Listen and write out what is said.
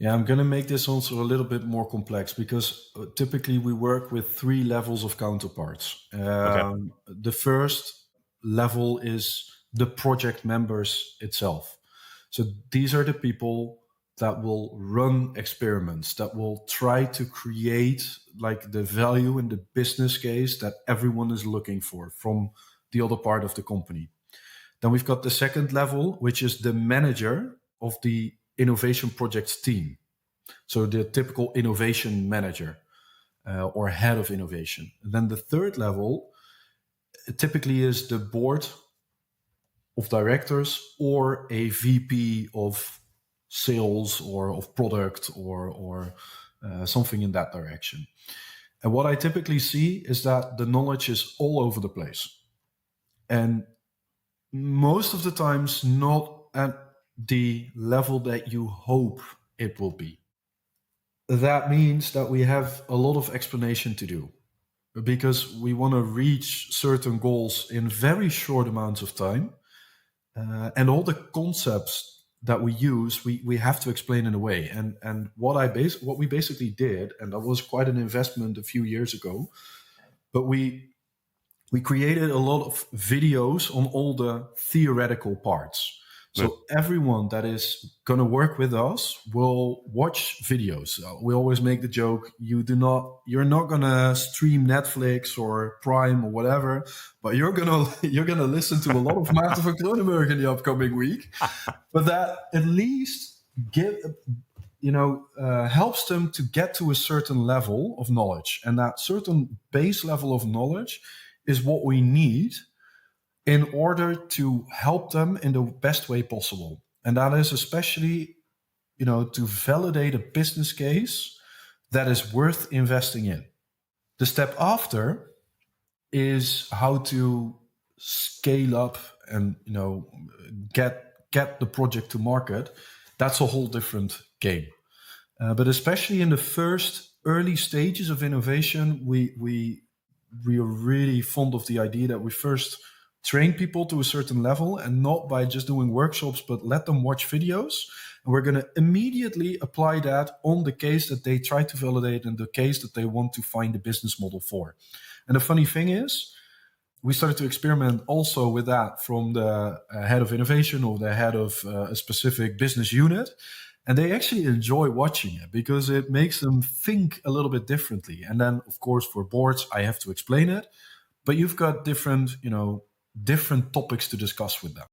Yeah, I'm going to make this also a little bit more complex because typically we work with three levels of counterparts. Okay. The first level is the project members itself. So these are the people that will run experiments, that will try to create like the value in the business case that everyone is looking for from the other part of the company. Then we've got the second level, which is the manager of the innovation projects team. So the typical innovation manager or head of innovation. And then the third level typically is the board of directors or a VP of sales or of product or something in that direction. And what I typically see is that the knowledge is all over the place. And most of the times not at the level that you hope it will be. That means that we have a lot of explanation to do because we want to reach certain goals in very short amounts of time. And all the concepts that we use, we have to explain in a way. And what we basically did, and that was quite an investment a few years ago, but we created a lot of videos on all the theoretical parts. Yeah. So everyone that is going to work with us will watch videos. We always make the joke, you're not going to stream Netflix or Prime or whatever, but you're going to listen to a lot of Maarten van Kroonenburg in the upcoming week. But that at least helps them to get to a certain level of knowledge. And that certain base level of knowledge is what we need in order to help them in the best way possible. And that is especially, to validate a business case that is worth investing in. The step after is how to scale up and, get the project to market. That's a whole different game. But especially in the first early stages of innovation, we are really fond of the idea that we first train people to a certain level, and not by just doing workshops, but let them watch videos. And we're going to immediately apply that on the case that they try to validate and the case that they want to find a business model for. And the funny thing is, we started to experiment also with that from the head of innovation or the head of a specific business unit. And they actually enjoy watching it because it makes them think a little bit differently. And then, of course, for boards, I have to explain it. But you've got different topics to discuss with them.